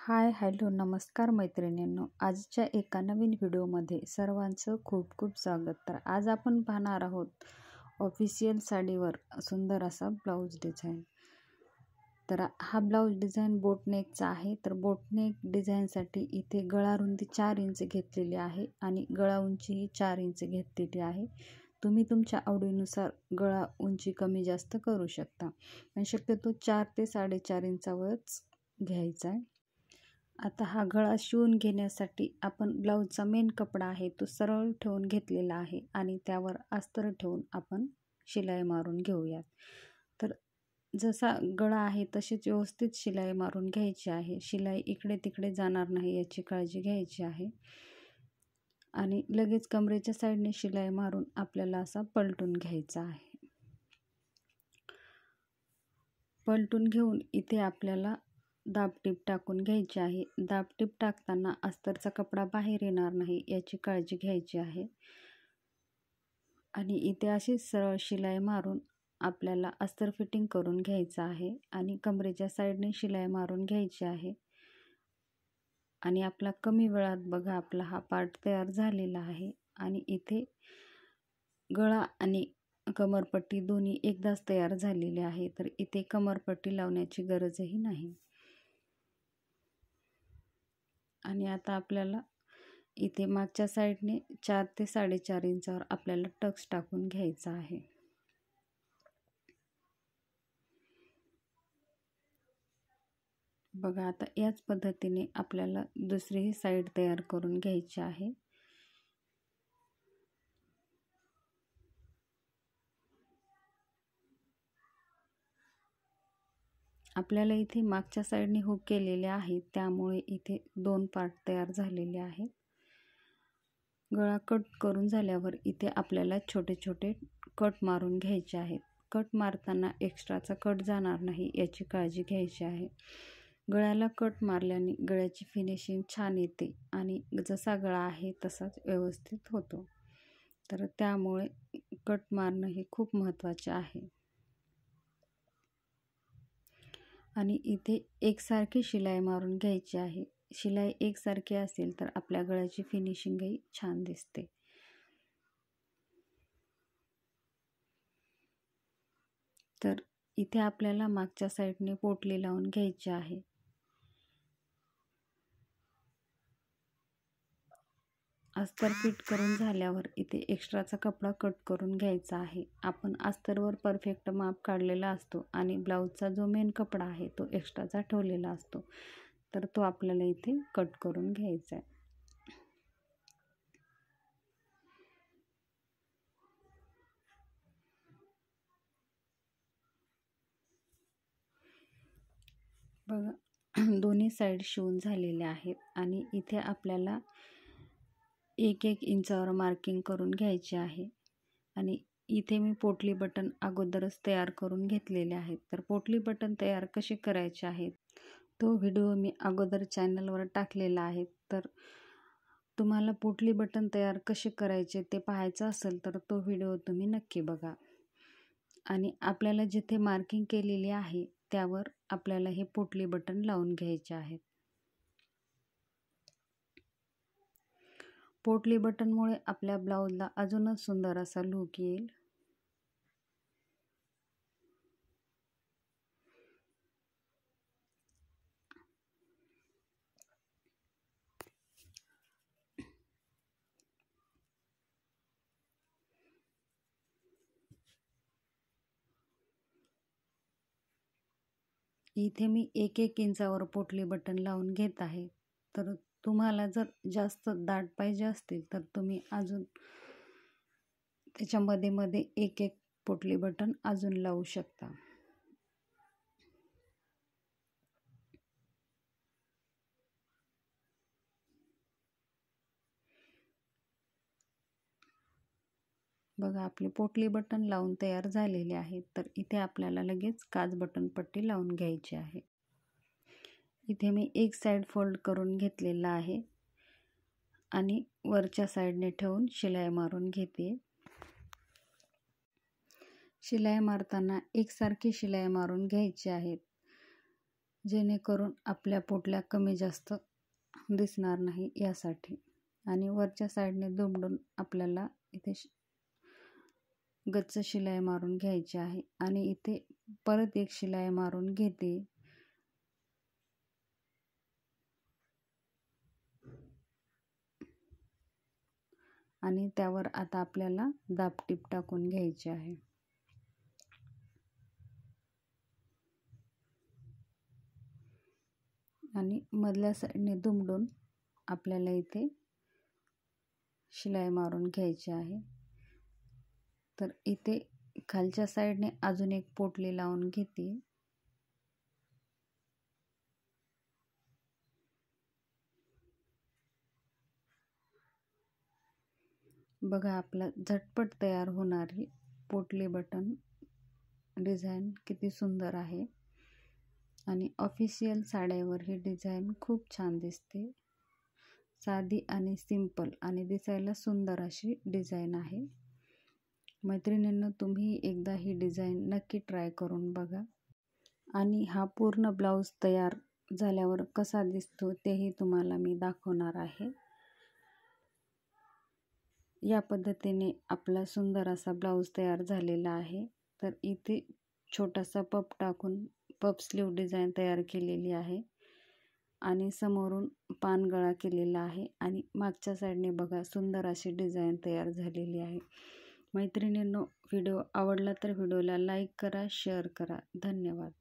Hello, नमस्कार मैत्रिणींनो. आजच्या एका नवीन व्हिडिओमध्ये सर्वांचं खूप खूप स्वागत. तर आज आपण पाहणार आहोत ऑफिशियल साडीवर सुंदर असा ब्लाऊज डिझाईन. तर हा ब्लाऊज डिझाईन बोटनेकचा आहे. तर बोटनेक डिझाईनसाठी इथे गळा रुंदी 4 इंच घेतलेली आहे आणि गळा उंचीही 4 इंच घेतलेली आहे. तुम्ही तुमच्या आवडीनुसार गळा उंची कमी जास्त करू शकता, पण शक्यतो 4 ते 4.5 इंचावरच घ्यायचा आहे. आता हा गळा शिवून घेण्यासाठी आपण ब्लाऊजचा मेन कपडा आहे तो सरळ ठेवून घेतलेला आहे आणि त्यावर अस्तर ठेवून आपण शिलाई मारून घेऊयात. तर जसा गळा आहे तशीच व्यवस्थित शिलाई मारून घ्यायची आहे. शिलाई इकडे तिकडे जाणार नाही याची काळजी घ्यायची आहे. आणि लगेच कमरेच्या साईडने शिलाई मारून आपल्याला असा पलटून घ्यायचा आहे. पलटून घेऊन इथे आपल्याला दाबटीप टाकून घ्यायची आहे. दाबटीप टाकताना अस्तरचा कपडा बाहेर येणार नाही याची काळजी घ्यायची आहे. आणि इथे अशी सरळ शिलाई मारून आपल्याला अस्तर फिटिंग करून घ्यायचं आहे आणि कमरेच्या साईडने शिलाई मारून घ्यायची आहे. आणि आपला कमी वेळात बघा आपला हा पार्ट तयार झालेला आहे. आणि इथे गळा आणि कमरपट्टी दोन्ही एकदाच तयार झालेली आहे. तर इथे कमरपट्टी लावण्याची गरजही नाही. आणि आता आपल्याला इथे मागच्या साईडने 4 ते 4.5 इंचावर आपल्याला टक्स टाकून घ्यायचा आहे. बघा आता याच पद्धतीने आपल्याला दुसरीही साईड तयार करून घ्यायची आहे. आपल्याला इथे मागच्या साईडने हुक केलेले आहेत, त्यामुळे इथे 2 पार्ट तयार झालेले आहेत. गळा कट करून झाल्यावर इथे आपल्याला छोटे छोटे कट मारून घ्यायचे आहेत. कट मारताना एक्स्ट्राचा कट जाणार नाही याची काळजी घ्यायची आहे. गळ्याला कट मारल्याने गळ्याची फिनिशिंग छान येते आणि जसा गळा आहे तसाच व्यवस्थित होतो. तर त्यामुळे कट मारणं हे खूप महत्त्वाचे आहे. आणि इथे एकसारखी शिलाई मारून घ्यायची आहे. शिलाई एकसारखी असेल तर आपल्या गळ्याची फिनिशिंगही छान दिसते. तर इथे आपल्याला मागच्या साईडने पोटली लावून घ्यायची आहे. अस्तर फिट करून झाल्यावर इथे एक्स्ट्राचा कपडा कट करून घ्यायचा आहे. आपण अस्तरवर परफेक्ट माप काढलेला असतो आणि ब्लाऊजचा जो मेन कपडा आहे तो एक्स्ट्राचा ठेवलेला असतो. तर तो आपल्याला इथे कट करून घ्यायचा आहे. बघा दोन्ही साईड शिवून झालेले आहेत आणि इथे आपल्याला 1-1 इंचावर मार्किंग करून घ्यायचे आहे. आणि इथे मी पोटली बटन अगोदरच तयार करून घेतलेले आहेत. तर पोटली बटन तयार कसे करायचे आहेत तो व्हिडिओ मी अगोदर चॅनलवर टाकलेला आहे. तर तुम्हाला पोटली बटन तयार कसे करायचे ते पाहायचं असेल तर तो व्हिडिओ तुम्ही नक्की बघा. आणि आपल्याला जिथे मार्किंग केलेली आहे त्यावर आपल्याला हे पोटली बटन लावून घ्यायचे आहेत. पोटली बटनमुळे आपल्या ब्लाऊजला अजूनच सुंदर असा लूक येईल. इथे मी 1-1 इंचावर पोटली बटन लावून घेत आहे. तर तुम्हाला जर जास्त दाट पाहिजे असतील तर तुम्ही अजून त्याच्यामध्ये मध्ये 1-1 पोटली बटन अजून लावू शकता. बघा आपले पोटली बटन लावून तयार झालेले आहेत. तर इथे आपल्याला लगेच काज बटन पट्टी लावून घ्यायची आहे. इथे मी एक साईड फोल्ड करून घेतलेला आहे आणि वरच्या साईडने ठेवून शिलाई मारून घेते. शिलाई मारताना एकसारखी शिलाई मारून घ्यायची आहे. जेणेकरून आपल्या पोटल्या कमी जास्त दिसणार नाही यासाठी. आणि वरच्या साईडने दुमडून आपल्याला इथे गच्च शिलाई मारून घ्यायची आहे. आणि इथे परत एक शिलाई मारून घेते. आणि त्यावर आता आपल्याला दाबटीप टाकून घ्यायची आहे. आणि मधल्या साईडने दुमडून आपल्याला इथे शिलाई मारून घ्यायची आहे. तर इथे खालच्या साईडने अजून एक पोटली लावून घेते. बघा, आपला झटपट तयार होणारी पोटली बटन डिझाईन किती सुंदर आहे. आणि ऑफिशियल साड्यावर ही डिझाईन खूप छान दिसते. साधी आणि सिंपल आणि दिसायला सुंदर अशी डिझाईन आहे. मैत्रिणींनो, तुम्ही एकदा ही डिझाईन नक्की ट्राय करून बघा. आणि हा पूर्ण ब्लाऊज तयार झाल्यावर कसा दिसतो तेही तुम्हाला मी दाखवणार आहे. या पद्धतीने आपला सुंदर असा ब्लाऊज तयार झालेला आहे. तर इथे छोटासा पफ टाकून पफ स्लीव डिझाईन तयार केलेली आहे. आणि समोरून पानगळा केलेला आहे. आणि मागच्या साईडने बघा सुंदर अशी डिझाईन तयार झालेली आहे. मैत्रिणींनो, व्हिडिओ आवडला तर व्हिडिओला लाईक करा, शेअर करा. धन्यवाद.